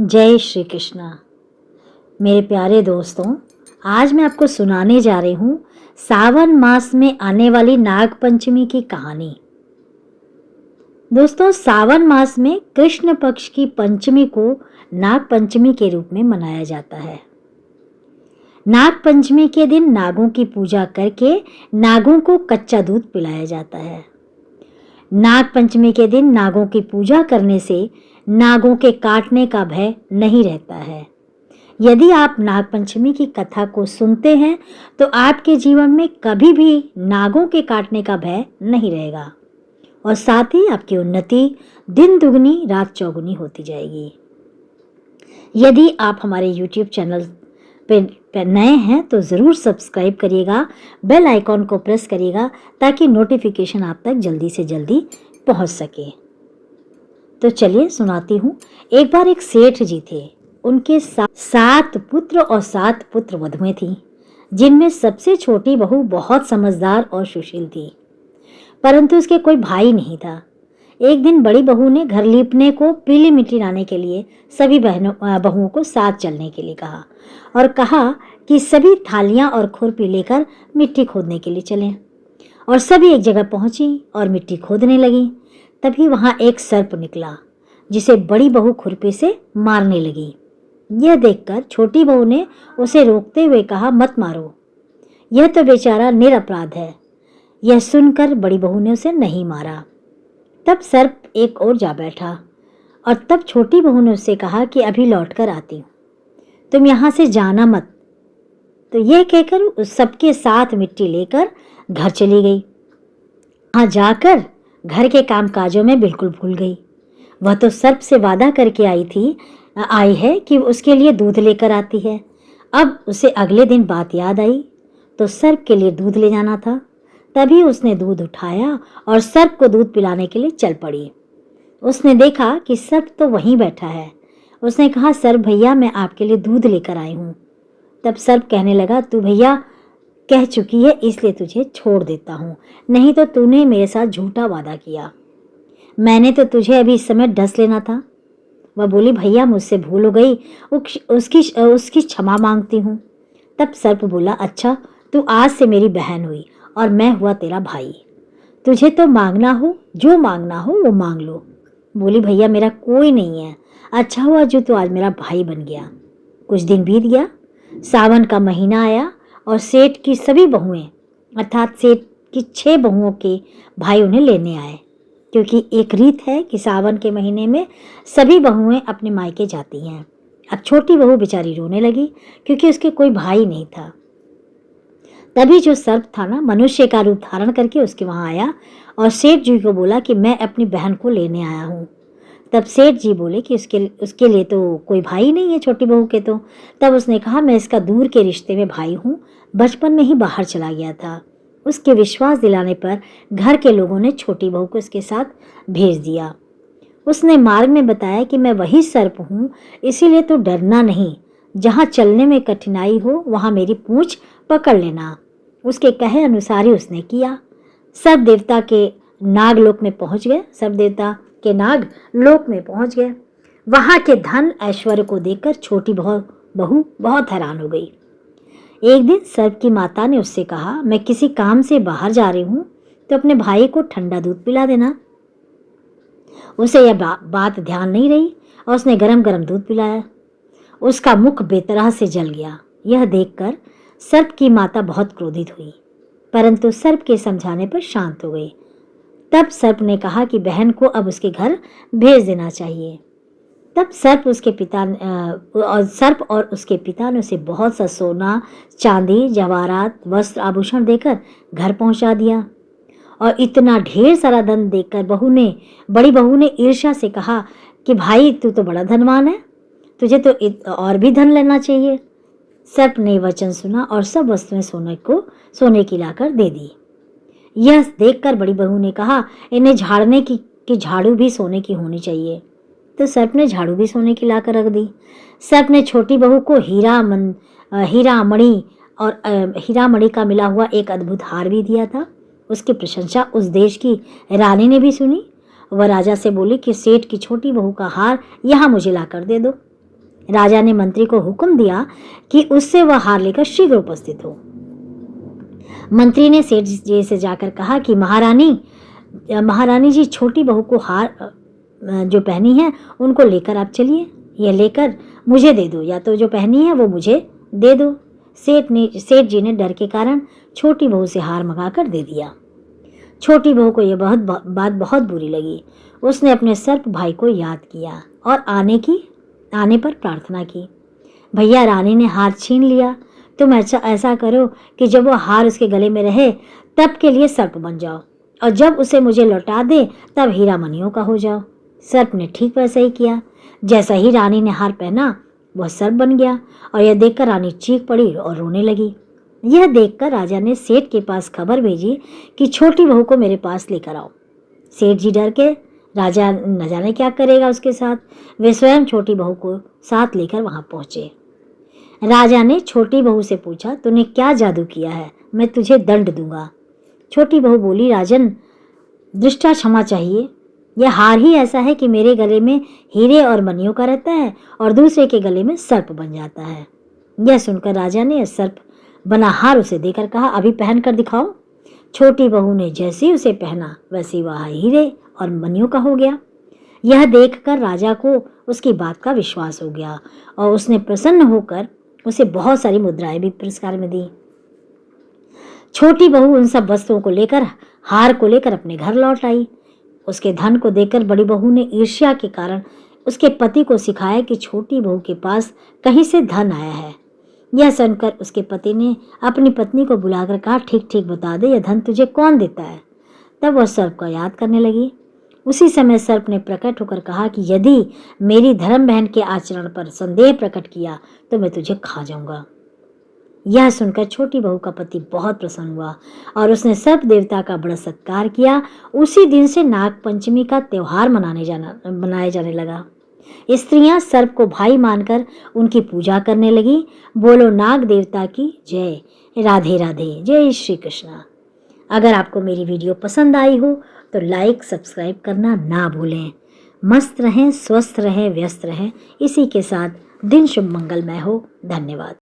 जय श्री कृष्णा। मेरे प्यारे दोस्तों, आज मैं आपको सुनाने जा रही हूँ सावन मास में आने वाली नाग पंचमी की कहानी। दोस्तों, सावन मास में कृष्ण पक्ष की पंचमी को नाग पंचमी के रूप में मनाया जाता है। नाग पंचमी के दिन नागों की पूजा करके नागों को कच्चा दूध पिलाया जाता है। नाग पंचमी के दिन नागों की पूजा करने से नागों के काटने का भय नहीं रहता है। यदि आप नाग पंचमी की कथा को सुनते हैं तो आपके जीवन में कभी भी नागों के काटने का भय नहीं रहेगा और साथ ही आपकी उन्नति दिन दुगनी रात चौगुनी होती जाएगी। यदि आप हमारे YouTube चैनल पे नए हैं तो ज़रूर सब्सक्राइब करिएगा, बेल आइकॉन को प्रेस करिएगा ताकि नोटिफिकेशन आप तक जल्दी से जल्दी पहुंच सके। तो चलिए सुनाती हूँ। एक बार एक सेठ जी थे। उनके 7 पुत्र और 7 पुत्र वधुएं थीं, जिनमें सबसे छोटी बहू बहुत समझदार और सुशील थी, परंतु उसके कोई भाई नहीं था। एक दिन बड़ी बहू ने घर लीपने को पीली मिट्टी लाने के लिए सभी बहुओं को साथ चलने के लिए कहा और कहा कि सभी थालियां और खुरपी लेकर मिट्टी खोदने के लिए चलें। और सभी एक जगह पहुंची और मिट्टी खोदने लगी। तभी वहां एक सर्प निकला, जिसे बड़ी बहू खुरपी से मारने लगी। यह देखकर छोटी बहू ने उसे रोकते हुए कहा, मत मारो, यह तो बेचारा निरपराध है। यह सुनकर बड़ी बहू ने उसे नहीं मारा। तब सर्प एक और जा बैठा और तब छोटी बहू ने उससे कहा कि अभी लौट कर आती हूँ, तुम यहाँ से जाना मत। तो यह कहकर उस सबके साथ मिट्टी लेकर घर चली गई। वहाँ जाकर घर के काम काजों में बिल्कुल भूल गई। वह तो सर्प से वादा करके आई है कि उसके लिए दूध लेकर आती है। अब उसे अगले दिन बात याद आई तो सर्प के लिए दूध ले जाना था। तभी उसने दूध उठाया और सर्प को दूध पिलाने के लिए चल पड़ी। उसने देखा कि सर्प तो वहीं बैठा है। उसने कहा, सर्प भैया, मैं आपके लिए दूध लेकर आई हूँ। तब सर्प कहने लगा, तू भैया कह चुकी है इसलिए तुझे छोड़ देता हूँ, नहीं तो तूने मेरे साथ झूठा वादा किया। मैंने तो तुझे अभी इस समय डस लेना था। वह बोली, भैया मुझसे भूल हो गई, उसकी क्षमा मांगती हूँ। तब सर्प बोला, अच्छा, तू आज से मेरी बहन हुई और मैं हुआ तेरा भाई। तुझे तो मांगना हो, जो मांगना हो वो मांग लो। बोली, भैया मेरा कोई नहीं है, अच्छा हुआ जो तू आज मेरा भाई बन गया। कुछ दिन बीत गया, सावन का महीना आया और सेठ की सभी बहुएं अर्थात सेठ की 6 बहुओं के भाई उन्हें लेने आए, क्योंकि एक रीत है कि सावन के महीने में सभी बहुएं अपने मायके जाती हैं। अब छोटी बहू बेचारी रोने लगी क्योंकि उसके कोई भाई नहीं था। तभी जो सर्प था ना, मनुष्य का रूप धारण करके उसके वहां आया और सेठ जी को बोला कि मैं अपनी बहन को लेने आया हूँ। तब सेठ जी बोले कि उसके लिए तो कोई भाई नहीं है, छोटी बहू के तो। तब उसने कहा, मैं इसका दूर के रिश्ते में भाई हूँ, बचपन में ही बाहर चला गया था। उसके विश्वास दिलाने पर घर के लोगों ने छोटी बहू को उसके साथ भेज दिया। उसने मार्ग में बताया कि मैं वही सर्प हूँ, इसीलिए तो डरना नहीं, जहाँ चलने में कठिनाई हो वहाँ मेरी पूंछ पकड़ लेना। उसके कहे अनुसार ही उसने किया। सर्प देवता के नाग लोक में पहुंच गए। सर्प देवता के नाग लोक में पहुंच गए। वहां के धन ऐश्वर्य को देखकर छोटी बहू बहुत हैरान हो गई। एक दिन सर्प की माता ने उससे कहा, मैं किसी काम से बाहर जा रही हूँ, तो अपने भाई को ठंडा दूध पिला देना। उसे यह बात ध्यान नहीं रही और उसने गरम गरम दूध पिलाया। उसका मुख बेतरह से जल गया। यह देखकर सर्प की माता बहुत क्रोधित हुई, परंतु सर्प के समझाने पर शांत हो गई। तब सर्प ने कहा कि बहन को अब उसके घर भेज देना चाहिए। तब सर्प और उसके पिता ने उसे बहुत सा सोना, चांदी, जवाहरात, वस्त्र, आभूषण देकर घर पहुंचा दिया। और इतना ढेर सारा धन देखकर बड़ी बहू ने ईर्ष्या से कहा कि भाई तू तो बड़ा धनवान है, तुझे तो और भी धन लेना चाहिए। सर्प ने वचन सुना और सब वस्तुएं सोने की लाकर दे दी। यह देखकर बड़ी बहू ने कहा, इन्हें झाड़ने की झाड़ू भी सोने की होनी चाहिए। तो सर्प ने झाड़ू भी सोने की लाकर रख दी। सर्प ने छोटी बहू को हीरा मणि का मिला हुआ एक अद्भुत हार भी दिया था। उसकी प्रशंसा उस देश की रानी ने भी सुनी। वह राजा से बोली कि सेठ की छोटी बहू का हार यहाँ मुझे लाकर दे दो। राजा ने मंत्री को हुक्म दिया कि उससे वह हार लेकर शीघ्र उपस्थित हो। मंत्री ने सेठ जी से जाकर कहा कि महारानी जी, छोटी बहू को हार जो पहनी है उनको लेकर आप चलिए, यह लेकर मुझे दे दो, या तो जो पहनी है वो मुझे दे दो। सेठ जी ने डर के कारण छोटी बहू से हार मंगाकर दे दिया। छोटी बहू को यह बात बहुत बुरी लगी। उसने अपने सर्प भाई को याद किया और आने पर प्रार्थना की, भैया, रानी ने हार छीन लिया, तुम ऐसा करो कि जब वो हार उसके गले में रहे तब के लिए सर्प बन जाओ, और जब उसे मुझे लौटा दे तब हीरा मनियों का हो जाओ। सर्प ने ठीक वैसा ही किया। जैसा ही रानी ने हार पहना वह सर्प बन गया, और यह देखकर रानी चीख पड़ी और रोने लगी। यह देखकर राजा ने सेठ के पास खबर भेजी कि छोटी बहू को मेरे पास लेकर आओ। सेठ जी डर के, राजा न जाने क्या करेगा उसके साथ, वे स्वयं छोटी बहू को साथ लेकर वहां पहुंचे। राजा ने छोटी बहू से पूछा, तूने क्या जादू किया है, मैं तुझे दंड दूंगा। छोटी बहू बोली, राजन, दृष्टा क्षमा चाहिए, यह हार ही ऐसा है कि मेरे गले में हीरे और मनियों का रहता है और दूसरे के गले में सर्प बन जाता है। यह सुनकर राजा ने सर्प बना हार उसे देकर कहा, अभी पहन कर दिखाओ। छोटी बहू ने जैसे ही उसे पहना वैसे वह हीरे और मनियों का हो गया। यह देखकर राजा को उसकी बात का विश्वास हो गया और उसने प्रसन्न होकर उसे बहुत सारी मुद्राएं भी पुरस्कार में दी। छोटी बहू उन सब वस्तुओं को लेकर, हार को लेकर अपने घर लौट आई। उसके धन को देखकर बड़ी बहू ने ईर्ष्या के कारण उसके पति को सिखाया कि छोटी बहू के पास कहीं से धन आया है। यह सुनकर उसके पति ने अपनी पत्नी को बुलाकर कहा, ठीक ठीक बता दे, यह धन तुझे कौन देता है। तब वह सर्प को याद करने लगी। उसी समय सर्प ने प्रकट होकर कहा कि यदि मेरी धर्म बहन के आचरण पर संदेह प्रकट किया तो मैं तुझे खा जाऊंगा। यह सुनकर छोटी बहू का पति बहुत प्रसन्न हुआ और उसने सर्प देवता का बड़ा सत्कार किया। उसी दिन से नाग पंचमी का त्योहार मनाया जाने लगा। स्त्रियां सर्प को भाई मानकर उनकी पूजा करने लगी। बोलो नाग देवता की जय। राधे राधे। जय श्री कृष्ण। अगर आपको मेरी वीडियो पसंद आई हो तो लाइक सब्सक्राइब करना ना भूलें। मस्त रहें, स्वस्थ रहें, व्यस्त रहें। इसी के साथ दिन शुभ मंगलमय हो। धन्यवाद।